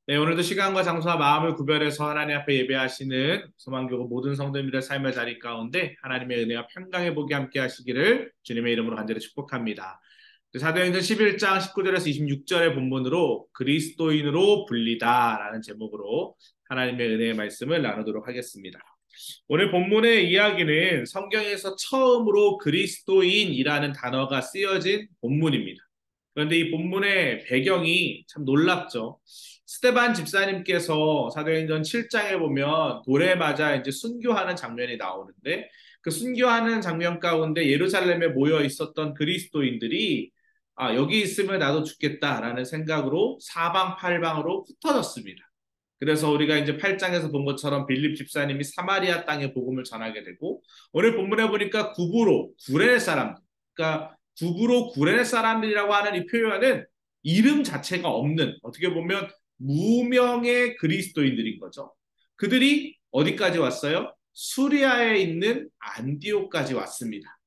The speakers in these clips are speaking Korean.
네, 오늘도 시간과 장소와 마음을 구별해서 하나님 앞에 예배하시는 소망교구 모든 성도님들의 삶의 자리 가운데 하나님의 은혜와 평강의 복이 함께 하시기를 주님의 이름으로 간절히 축복합니다. 사도행전 11장 19절에서 26절의 본문으로 그리스도인으로 불리다라는 제목으로 하나님의 은혜의 말씀을 나누도록 하겠습니다. 오늘 본문의 이야기는 성경에서 처음으로 그리스도인이라는 단어가 쓰여진 본문입니다. 그런데 이 본문의 배경이 참 놀랍죠. 스데반 집사님께서 사도행전 7장에 보면 돌에 맞아 이제 순교하는 장면이 나오는데 그 순교하는 장면 가운데 예루살렘에 모여 있었던 그리스도인들이 여기 있으면 나도 죽겠다라는 생각으로 사방팔방으로 흩어졌습니다. 그래서 우리가 이제 8장에서 본 것처럼 빌립 집사님이 사마리아 땅에 복음을 전하게 되고 오늘 본문에 보니까 구브로 구레네 사람들, 그러니까 구브로 구레네 사람들이라고 하는 이 표현은 이름 자체가 없는 어떻게 보면 무명의 그리스도인들인 거죠. 그들이 어디까지 왔어요? 수리아에 있는 안디옥까지 왔습니다.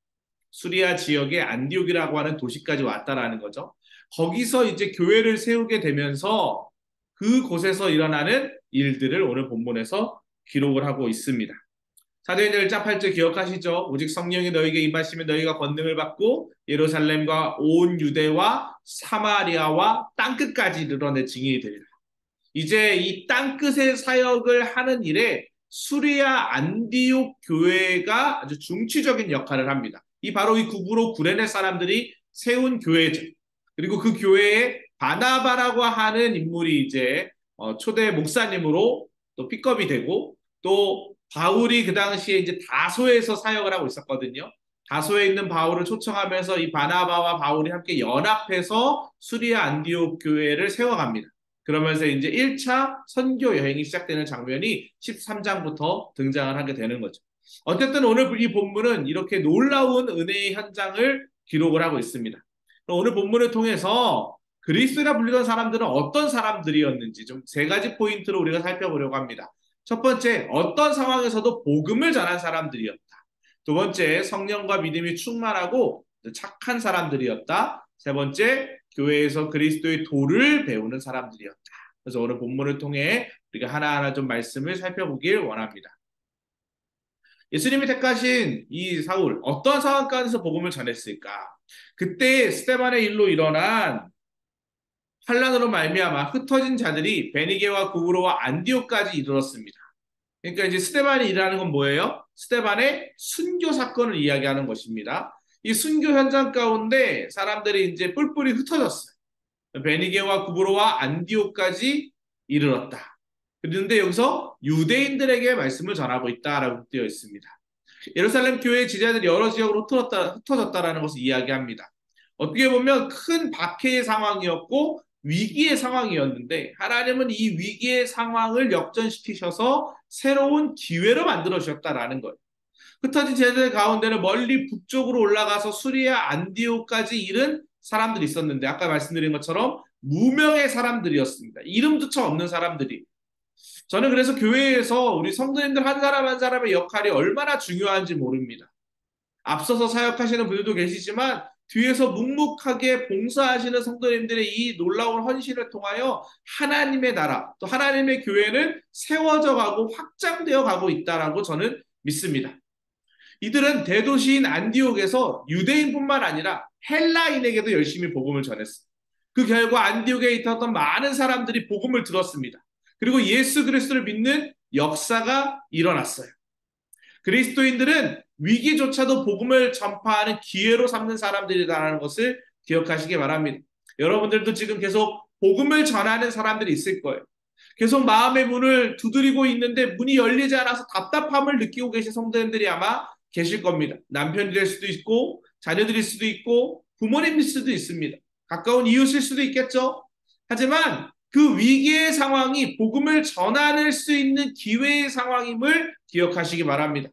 수리아 지역의 안디옥이라고 하는 도시까지 왔다라는 거죠. 거기서 이제 교회를 세우게 되면서 그곳에서 일어나는 일들을 오늘 본문에서 기록을 하고 있습니다. 사도행전 1장 8절 기억하시죠? 오직 성령이 너희에게 임하시면 너희가 권능을 받고 예루살렘과 온 유대와 사마리아와 땅끝까지 이르러 내 증인이 되리라. 이제 이 땅끝의 사역을 하는 일에 수리아 안디옥 교회가 아주 중추적인 역할을 합니다. 이 바로 이 구브로 구레네 사람들이 세운 교회죠. 그리고 그 교회에 바나바라고 하는 인물이 이제 초대 목사님으로 또 픽업이 되고 또 바울이 그 당시에 이제 다소에서 사역을 하고 있었거든요. 다소에 있는 바울을 초청하면서 이 바나바와 바울이 함께 연합해서 수리아 안디옥 교회를 세워갑니다. 그러면서 이제 1차 선교 여행이 시작되는 장면이 13장부터 등장을 하게 되는 거죠. 어쨌든 오늘 이 본문은 이렇게 놀라운 은혜의 현장을 기록을 하고 있습니다. 오늘 본문을 통해서 그리스도라 불리던 사람들은 어떤 사람들이었는지 좀 세 가지 포인트로 우리가 살펴보려고 합니다. 첫 번째, 어떤 상황에서도 복음을 전한 사람들이었다. 두 번째, 성령과 믿음이 충만하고 착한 사람들이었다. 세 번째, 교회에서 그리스도의 도를 배우는 사람들이었다. 그래서 오늘 본문을 통해 우리가 하나하나 좀 말씀을 살펴보길 원합니다. 예수님이 택하신 이 사울, 어떤 상황 가운데서 복음을 전했을까? 그때 스데반의 일로 일어난 환란으로 말미암아 흩어진 자들이 베니게와 구브로와 안디옥까지 이르렀습니다. 그러니까 이제 스데반이 일하는 건 뭐예요? 스데반의 순교 사건을 이야기하는 것입니다. 이 순교 현장 가운데 사람들이 이제 뿔뿔이 흩어졌어요. 베니게와 구브로와 안디옥까지 이르렀다. 그런데 여기서 유대인들에게 말씀을 전하고 있다라고 되어 있습니다. 예루살렘 교회의 지자들이 여러 지역으로 흩어졌다라는 것을 이야기합니다. 어떻게 보면 큰 박해의 상황이었고 위기의 상황이었는데 하나님은 이 위기의 상황을 역전시키셔서 새로운 기회로 만들어 주셨다라는 거예요. 흩어진 제자들 가운데는 멀리 북쪽으로 올라가서 수리아 안디오까지 이른 사람들이 있었는데 아까 말씀드린 것처럼 무명의 사람들이었습니다. 이름조차 없는 사람들이. 저는 그래서 교회에서 우리 성도님들 한 사람 한 사람의 역할이 얼마나 중요한지 모릅니다. 앞서서 사역하시는 분들도 계시지만 뒤에서 묵묵하게 봉사하시는 성도님들의 이 놀라운 헌신을 통하여 하나님의 나라, 또 하나님의 교회는 세워져 가고 확장되어 가고 있다라고 저는 믿습니다. 이들은 대도시인 안디옥에서 유대인뿐만 아니라 헬라인에게도 열심히 복음을 전했습니다. 그 결과 안디옥에 있었던 많은 사람들이 복음을 들었습니다. 그리고 예수 그리스도를 믿는 역사가 일어났어요. 그리스도인들은 위기조차도 복음을 전파하는 기회로 삼는 사람들이라는 것을 기억하시기 바랍니다. 여러분들도 지금 계속 복음을 전하는 사람들이 있을 거예요. 계속 마음의 문을 두드리고 있는데 문이 열리지 않아서 답답함을 느끼고 계신 성도님들이 아마 계실 겁니다. 남편이 될 수도 있고 자녀들일 수도 있고 부모님일 수도 있습니다. 가까운 이웃일 수도 있겠죠. 하지만 그 위기의 상황이 복음을 전할 수 있는 기회의 상황임을 기억하시기 바랍니다.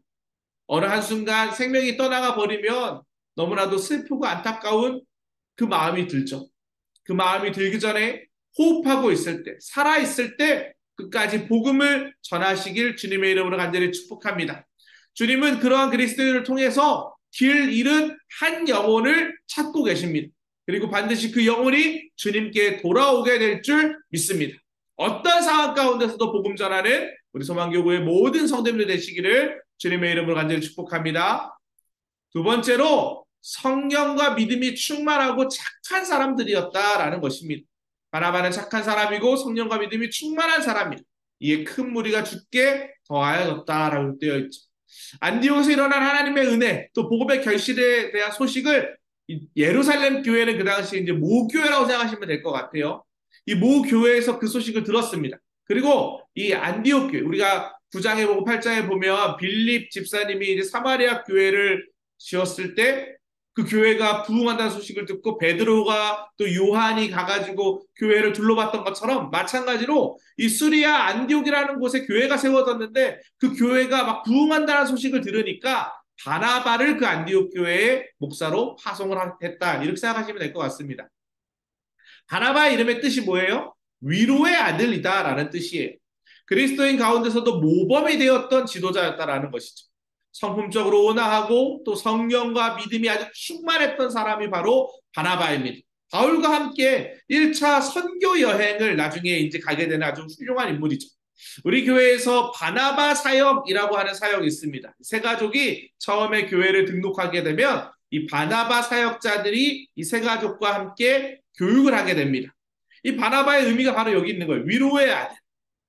어느 한순간 생명이 떠나가 버리면 너무나도 슬프고 안타까운 그 마음이 들죠. 그 마음이 들기 전에 호흡하고 있을 때, 살아있을 때 끝까지 복음을 전하시길 주님의 이름으로 간절히 축복합니다. 주님은 그러한 그리스도인을 통해서 길 잃은 한 영혼을 찾고 계십니다. 그리고 반드시 그 영혼이 주님께 돌아오게 될 줄 믿습니다. 어떤 상황 가운데서도 복음 전하는 우리 소망교구의 모든 성도님들 되시기를 주님의 이름으로 간절히 축복합니다. 두 번째로 성령과 믿음이 충만하고 착한 사람들이었다라는 것입니다. 바나바는 착한 사람이고 성령과 믿음이 충만한 사람이다. 이에 큰 무리가 죽게 더하여졌다라고 되어 있죠. 안디옥에서 일어난 하나님의 은혜, 또 복음의 결실에 대한 소식을 예루살렘 교회는 그 당시 이제 모교회라고 생각하시면 될 것 같아요. 이 모교회에서 그 소식을 들었습니다. 그리고 이 안디옥 교회, 우리가 9장에 보고 8장에 보면 빌립 집사님이 이제 사마리아 교회를 지었을 때 그 교회가 부흥한다는 소식을 듣고 베드로가 또 요한이 가가지고 교회를 둘러봤던 것처럼 마찬가지로 이 수리아 안디옥이라는 곳에 교회가 세워졌는데 그 교회가 막 부흥한다는 소식을 들으니까 바나바를 그 안디옥 교회의 목사로 파송을 했다. 이렇게 생각하시면 될 것 같습니다. 바나바의 이름의 뜻이 뭐예요? 위로의 아들이다라는 뜻이에요. 그리스도인 가운데서도 모범이 되었던 지도자였다라는 것이죠. 성품적으로 온화하고 또 성령과 믿음이 아주 충만했던 사람이 바로 바나바입니다. 바울과 함께 1차 선교 여행을 나중에 이제 가게 되는 아주 훌륭한 인물이죠. 우리 교회에서 바나바 사역이라고 하는 사역이 있습니다. 세 가족이 처음에 교회를 등록하게 되면 이 바나바 사역자들이 이 세 가족과 함께 교육을 하게 됩니다. 이 바나바의 의미가 바로 여기 있는 거예요. 위로의 아들,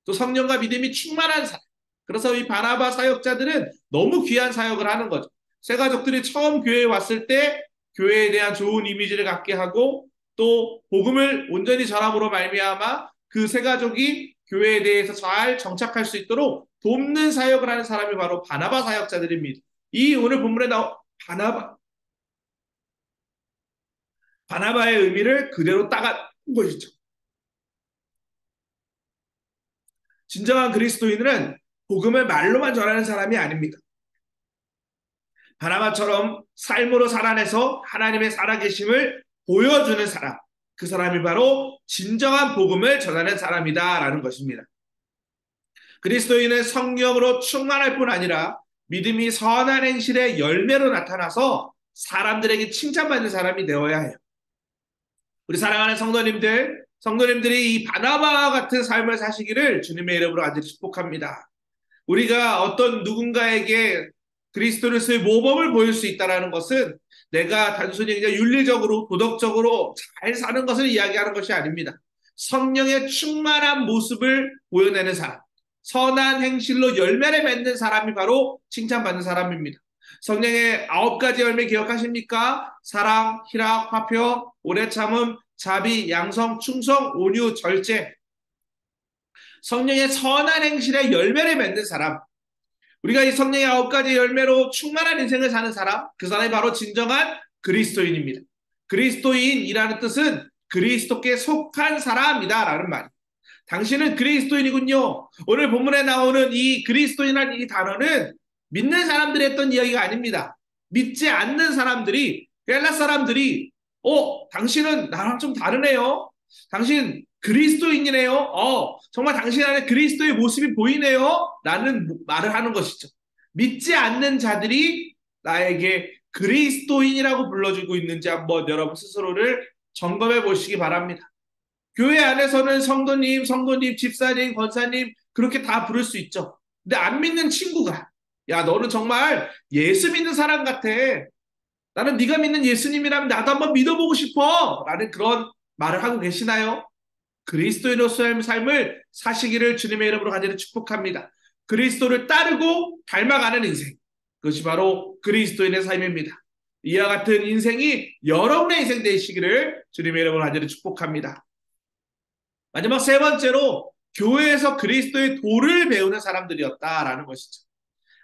또 성령과 믿음이 충만한 사람. 그래서 이 바나바 사역자들은 너무 귀한 사역을 하는 거죠. 세 가족들이 처음 교회에 왔을 때 교회에 대한 좋은 이미지를 갖게 하고 또 복음을 온전히 전함으로 말미암아 그 세 가족이 교회에 대해서 잘 정착할 수 있도록 돕는 사역을 하는 사람이 바로 바나바 사역자들입니다. 이 오늘 본문에 나온 바나바의 의미를 그대로 따간 것이죠. 진정한 그리스도인은 복음을 말로만 전하는 사람이 아닙니다. 바나바처럼 삶으로 살아내서 하나님의 살아계심을 보여주는 사람, 그 사람이 바로 진정한 복음을 전하는 사람이다라는 것입니다. 그리스도인은 성령으로 충만할 뿐 아니라 믿음이 선한 행실의 열매로 나타나서 사람들에게 칭찬받는 사람이 되어야 해요. 우리 사랑하는 성도님들이 이 바나바와 같은 삶을 사시기를 주님의 이름으로 아주 축복합니다. 우리가 어떤 누군가에게 그리스도로서의 모범을 보일 수 있다는 것은 내가 단순히 그냥 윤리적으로 도덕적으로 잘 사는 것을 이야기하는 것이 아닙니다. 성령의 충만한 모습을 보여내는 사람, 선한 행실로 열매를 맺는 사람이 바로 칭찬받는 사람입니다. 성령의 9가지 열매 기억하십니까? 사랑, 희락, 화평, 오래 참음, 자비, 양성, 충성, 온유, 절제. 성령의 선한 행실에 열매를 맺는 사람, 우리가 이 성령의 9가지 열매로 충만한 인생을 사는 사람, 그 사람이 바로 진정한 그리스도인입니다. 그리스도인이라는 뜻은 그리스도께 속한 사람이다라는 말이에요. 당신은 그리스도인이군요. 오늘 본문에 나오는 이 그리스도인이라는 이 단어는 믿는 사람들이 했던 이야기가 아닙니다. 믿지 않는 사람들이, 헬라 사람들이 당신은 나랑 좀 다르네요. 당신 그리스도인이네요. 정말 당신 안에 그리스도의 모습이 보이네요. 라는 말을 하는 것이죠. 믿지 않는 자들이 나에게 그리스도인이라고 불러주고 있는지 한번 여러분 스스로를 점검해 보시기 바랍니다. 교회 안에서는 성도님, 집사님, 권사님 그렇게 다 부를 수 있죠. 근데 안 믿는 친구가 야, 너는 정말 예수 믿는 사람 같아. 나는 네가 믿는 예수님이라면 나도 한번 믿어보고 싶어. 라는 그런 말을 하고 계시나요? 그리스도인으로서의 삶을 사시기를 주님의 이름으로 간절히 축복합니다. 그리스도를 따르고 닮아가는 인생. 그것이 바로 그리스도인의 삶입니다. 이와 같은 인생이 여러분의 인생 되시기를 주님의 이름으로 간절히 축복합니다. 마지막 세 번째로 교회에서 그리스도의 도를 배우는 사람들이었다라는 것이죠.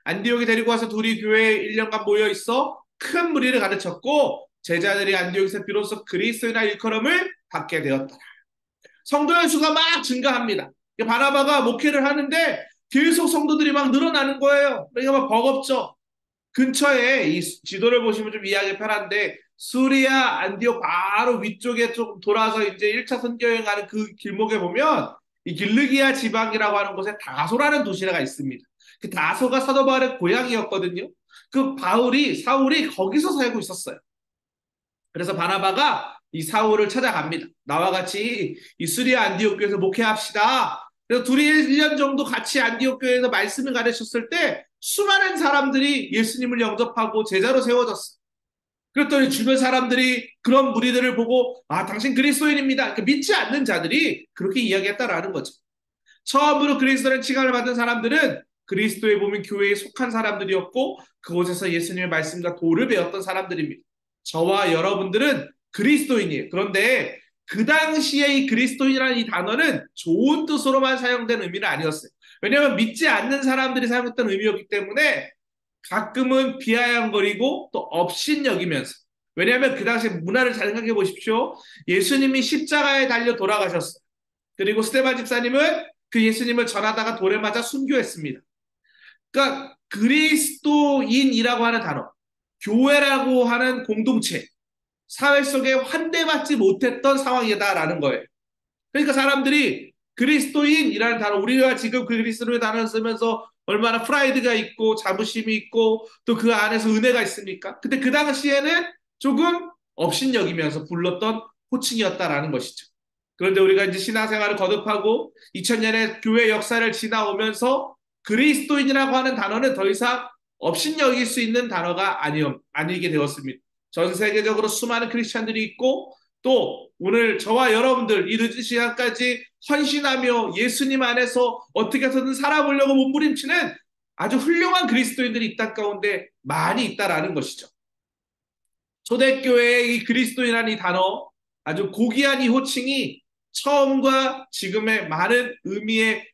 안디옥에 데리고 와서 둘이 교회에 1년간 모여 있어 큰 무리를 가르쳤고 제자들이 안디옥에서 비로소 그리스도인의 일컬음을 받게 되었다. 성도의 수가 막 증가합니다. 바나바가 목회를 하는데 계속 성도들이 막 늘어나는 거예요. 그러니까 막 버겁죠. 근처에 이 지도를 보시면 좀 이해하기 편한데 수리아 안디옥 바로 위쪽에 좀 돌아서 이제 1차 선교여행 가는 그 길목에 보면 이 길르기아 지방이라고 하는 곳에 다소라는 도시가 있습니다. 그 다소가 사도 바울의 고향이었거든요. 그 사울이 거기서 살고 있었어요. 그래서 바나바가 이 사울을 찾아갑니다. 나와 같이 이 수리아 안디옥 교회에서 목회합시다. 그래서 둘이 1년 정도 같이 안디옥 교회에서 말씀을 가르쳤을 때 수많은 사람들이 예수님을 영접하고 제자로 세워졌어요. 그랬더니 주변 사람들이 그런 무리들을 보고 아, 당신 그리스도인입니다. 믿지 않는 자들이 그렇게 이야기했다라는 거죠. 처음으로 그리스도라는 칭함을 받은 사람들은 그리스도에 보면 교회에 속한 사람들이었고 그곳에서 예수님의 말씀과 도를 배웠던 사람들입니다. 저와 여러분들은 그리스도인이에요. 그런데 그 당시에 이 그리스도인이라는 이 단어는 좋은 뜻으로만 사용된 의미는 아니었어요. 왜냐하면 믿지 않는 사람들이 사용했던 의미였기 때문에 가끔은 비아냥거리고 또 업신여기면서, 왜냐하면 그 당시 문화를 잘 생각해 보십시오. 예수님이 십자가에 달려 돌아가셨어요. 그리고 스데반 집사님은 그 예수님을 전하다가 돌에 맞아 순교했습니다. 그러니까 그리스도인이라고 하는 단어, 교회라고 하는 공동체, 사회 속에 환대받지 못했던 상황이다라는 거예요. 그러니까 사람들이 그리스도인이라는 단어, 우리가 지금 그 그리스도의 단어를 쓰면서 얼마나 프라이드가 있고 자부심이 있고 또 그 안에서 은혜가 있습니까? 근데 그 당시에는 조금 업신여기면서 불렀던 호칭이었다라는 것이죠. 그런데 우리가 이제 신앙생활을 거듭하고 2000년의 교회 역사를 지나오면서 그리스도인이라고 하는 단어는 더 이상 업신여길 수 있는 단어가 아니게 되었습니다. 전 세계적으로 수많은 크리스찬들이 있고 또 오늘 저와 여러분들 이 늦은 시간까지 헌신하며 예수님 안에서 어떻게 해서든 살아보려고 몸부림치는 아주 훌륭한 그리스도인들이 이 땅 가운데 많이 있다라는 것이죠. 초대교회의 이 그리스도인이라는 이 단어, 아주 고귀한 이 호칭이 처음과 지금의 많은 의미의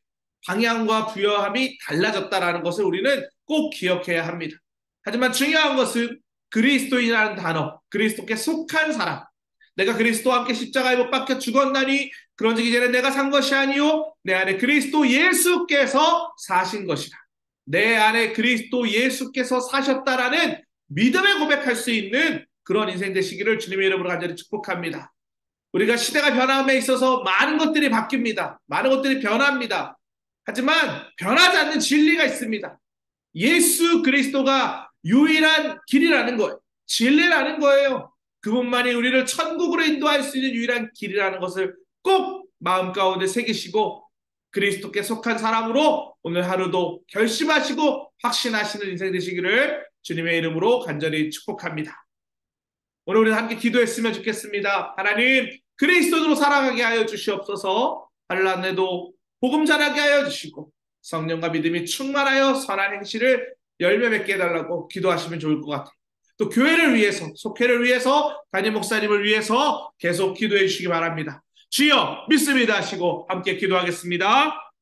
방향과 부여함이 달라졌다라는 것을 우리는 꼭 기억해야 합니다. 하지만 중요한 것은 그리스도인이라는 단어, 그리스도께 속한 사람, 내가 그리스도와 함께 십자가에 못 박혀 죽었나니 그런즉 이제는 내가 산 것이 아니요 내 안에 그리스도 예수께서 사신 것이다. 내 안에 그리스도 예수께서 사셨다라는 믿음을 고백할 수 있는 그런 인생 되시기를 주님의 이름으로 간절히 축복합니다. 우리가 시대가 변함에 있어서 많은 것들이 바뀝니다. 많은 것들이 변합니다. 하지만 변하지 않는 진리가 있습니다. 예수 그리스도가 유일한 길이라는 거예요. 진리라는 거예요. 그분만이 우리를 천국으로 인도할 수 있는 유일한 길이라는 것을 꼭 마음 가운데 새기시고 그리스도께 속한 사람으로 오늘 하루도 결심하시고 확신하시는 인생 되시기를 주님의 이름으로 간절히 축복합니다. 오늘 우리 함께 기도했으면 좋겠습니다. 하나님, 그리스도로 살아가게 하여 주시옵소서. 한란에도 복음 전하게 하여 주시고 성령과 믿음이 충만하여 선한 행실을 열매 맺게 해달라고 기도하시면 좋을 것 같아요. 또 교회를 위해서, 속회를 위해서, 담임 목사님을 위해서 계속 기도해 주시기 바랍니다. 주여 믿습니다 하시고 함께 기도하겠습니다.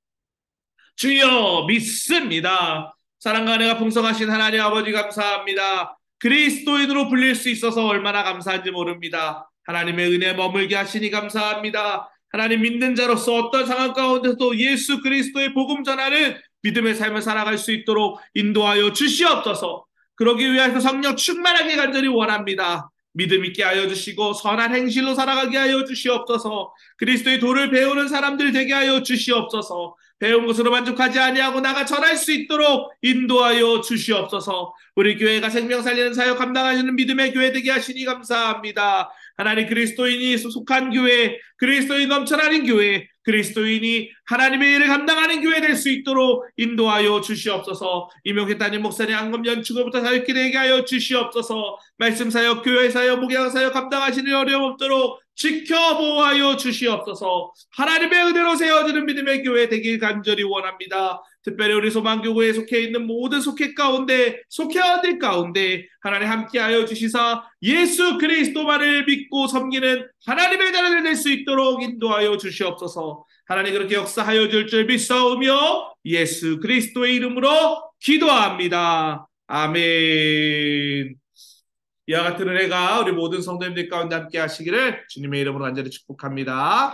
주여 믿습니다. 사랑과 은혜가 풍성하신 하나님 아버지 감사합니다. 그리스도인으로 불릴 수 있어서 얼마나 감사한지 모릅니다. 하나님의 은혜에 머물게 하시니 감사합니다. 하나님 믿는 자로서 어떤 상황 가운데서도 예수 그리스도의 복음 전하는 믿음의 삶을 살아갈 수 있도록 인도하여 주시옵소서. 그러기 위해서 성령 충만하게 간절히 원합니다. 믿음 있게 하여 주시고 선한 행실로 살아가게 하여 주시옵소서. 그리스도의 도를 배우는 사람들 되게 하여 주시옵소서. 배운 것으로 만족하지 아니하고 나가 전할 수 있도록 인도하여 주시옵소서. 우리 교회가 생명 살리는 사역 감당하시는 믿음의 교회 되게 하시니 감사합니다. 하나님, 그리스도인이 속한 교회, 그리스도인 넘쳐나는 교회, 그리스도인이 하나님의 일을 감당하는 교회 될 수 있도록 인도하여 주시옵소서. 임용회 담임 목사님 안검 연축으로부터 사역기 되게 하여 주시옵소서. 말씀 사역, 교회 사역, 목양 사역 감당하시는 어려움 없도록 지켜보아여 주시옵소서. 하나님의 은혜로 세워지는 믿음의 교회 되길 간절히 원합니다. 특별히 우리 소망교구에 속해 있는 모든 속회 가운데, 속회원들 가운데 하나님 함께하여 주시사 예수 그리스도만을 믿고 섬기는 하나님의 자녀들 될 수 있도록 인도하여 주시옵소서. 하나님 그렇게 역사하여 줄 줄 믿사오며 예수 그리스도의 이름으로 기도합니다. 아멘. 이와 같은 은혜가 우리 모든 성도님들 가운데 함께 하시기를 주님의 이름으로 간절히 축복합니다.